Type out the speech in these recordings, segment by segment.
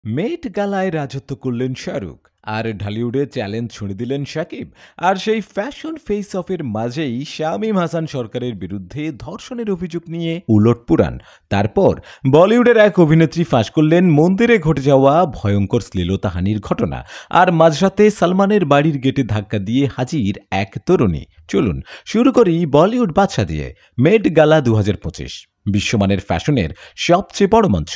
মেট গালায় রাজত্ব করলেন শাহরুখ, আর ঢালিউডে চ্যালেঞ্জ ছুঁড়ে দিলেন শাকিব। আর সেই ফ্যাশন ফেস অফের মাঝেই শামীম হাসান সরকারের বিরুদ্ধে ধর্ষণের অভিযোগ নিয়ে উলটপুরাণ। তারপর বলিউডের এক অভিনেত্রী ফাঁস করলেন মন্দিরে ঘটে যাওয়া ভয়ঙ্কর শ্লীলতাহানির ঘটনা। আর মাঝরাতে সালমানের বাড়ির গেটে ধাক্কা দিয়ে হাজির এক তরুণী। চলুন শুরু করি বলিউড বাদশা দিয়ে। মেট গালা 2025 বিশ্বমানের ফ্যাশনের সবচেয়ে বড় মঞ্চ।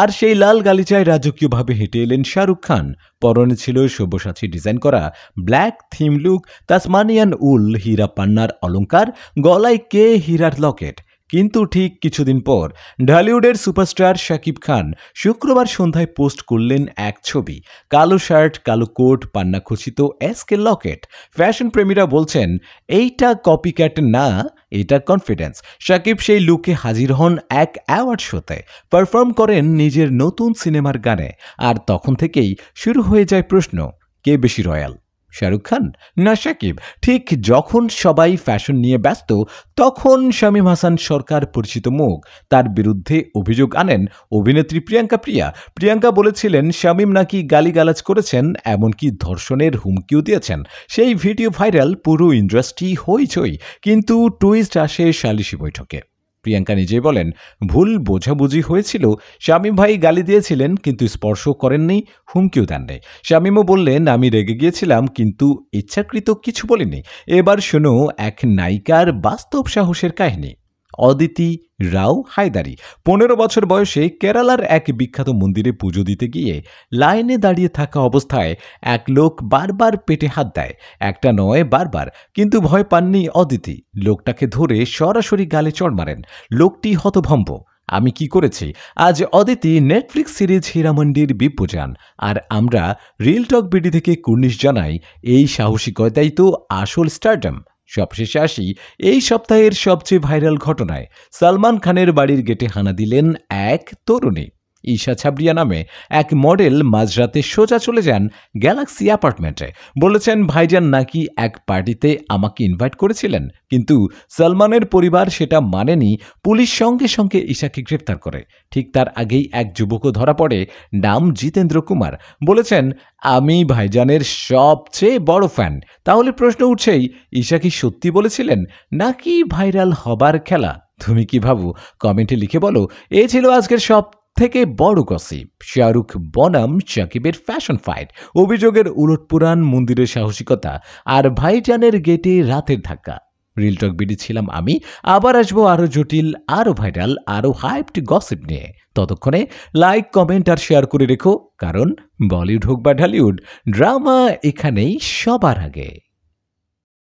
আর সেই লাল গালিচায় রাজকীয়ভাবে হেঁটে এলেন শাহরুখ খান। পরনে ছিল সব্যসাচী ডিজাইন করা ব্ল্যাক থিম লুক, তাসমানিয়ান উল, হীরা পান্নার অলংকার, গলায় হীরার লকেট। কিন্তু ঠিক কিছুদিন পর ঢালিউডের সুপারস্টার শাকিব খান শুক্রবার সন্ধ্যায় পোস্ট করলেন এক ছবি। কালো শার্ট, কালো কোট, পান্না খচিত এসকে লকেট। ফ্যাশন প্রেমীরা বলছেন এইটা কপিক্যাট না, এটা কনফিডেন্স। শাকিব সেই লুকে হাজির হন এক অ্যাওয়ার্ড শোতে, পারফর্ম করেন নিজের নতুন সিনেমার গানে। আর তখন থেকেই শুরু হয়ে যায় প্রশ্ন, কে বেশি রয়্যাল, শাহরুখ খান না শাকিব? ঠিক যখন সবাই ফ্যাশন নিয়ে ব্যস্ত, তখন শামীম হাসান সরকার পরিচিত মুখ তার বিরুদ্ধে অভিযোগ আনেন অভিনেত্রী প্রিয়াঙ্কা বলেছিলেন শামীম নাকি গালিগালাজ করেছেন, এমনকি ধর্ষণের হুমকিও দিয়েছেন। সেই ভিডিও ভাইরাল, পুরো ইন্ডাস্ট্রি হইচই। কিন্তু টুইস্ট আসে সালিশি বৈঠকে। প্রিয়াঙ্কা নিজেই বলেন, ভুল বোঝাবুঝি হয়েছিল, শামীম ভাই গালি দিয়েছিলেন কিন্তু স্পর্শ করেননি, হুমকিও দেননি। শামীমও বললেন, আমি রেগে গিয়েছিলাম কিন্তু ইচ্ছাকৃত কিছু বলিনি। এবার শোনো এক নায়িকার বাস্তব সাহসের কাহিনী। অদিতি রাও হায়দারি 15 বছর বয়সে কেরালার এক বিখ্যাত মন্দিরে পুজো দিতে গিয়ে লাইনে দাঁড়িয়ে থাকা অবস্থায় এক লোক বারবার পেটে হাত দেয়। একটা নয়, বারবার। কিন্তু ভয় পাননি অদিতি, লোকটাকে ধরে সরাসরি গালে চড় মারেন। লোকটি হতভম্ব, আমি কি করেছি? আজ অদিতি নেটফ্লিক্স সিরিজ হীরামন্ডির বিপ্রজান। আর আমরা রিল টক বিডি থেকে কুর্নিশ জানাই, এই সাহসিকতাই তো আসল স্টারডম। সবশেষে আসি এই সপ্তাহের সবচেয়ে ভাইরাল ঘটনায়। সালমান খানের বাড়ির গেটে হানা দিলেন এক তরুণী। ঈশা ছাবরিয়া নামে এক মডেল মাঝরাতে সোজা চলে যান গ্যালাক্সি অ্যাপার্টমেন্টে। বলেছেন ভাইজান নাকি এক পার্টিতে আমাকে ইনভাইট করেছিলেন, কিন্তু সালমানের পরিবার সেটা মানেনি। পুলিশ সঙ্গে সঙ্গে ঈশাকে গ্রেপ্তার করে। ঠিক তার আগেই এক যুবকও ধরা পড়ে, নাম জিতেন্দ্র কুমার। বলেছেন, আমি ভাইজানের সবচেয়ে বড় ফ্যান। তাহলে প্রশ্ন উঠছেই, ঈশা কি সত্যি বলেছিলেন নাকি ভাইরাল হবার খেলা? তুমি কি ভাবো? কমেন্টে লিখে বলো। এই ছিল আজকের সব থেকে বড় গসিপ, শাহরুখ বনাম শাকিবের ফ্যাশন ফাইট, অভিযোগের উলটপুরাণ, মন্দিরের সাহসিকতা, আর ভাইজানের গেটে রাতের ধাক্কা। রিল টক বিডি ছিলাম আমি। আবার আসবো আরো জটিল, আরো ভাইরাল, আরো হাইপড গসিপ নিয়ে। ততক্ষণে লাইক, কমেন্ট আর শেয়ার করে রেখো, কারণ বলিউড হোক বা ঢালিউড, ড্রামা এখানেই সবার আগে।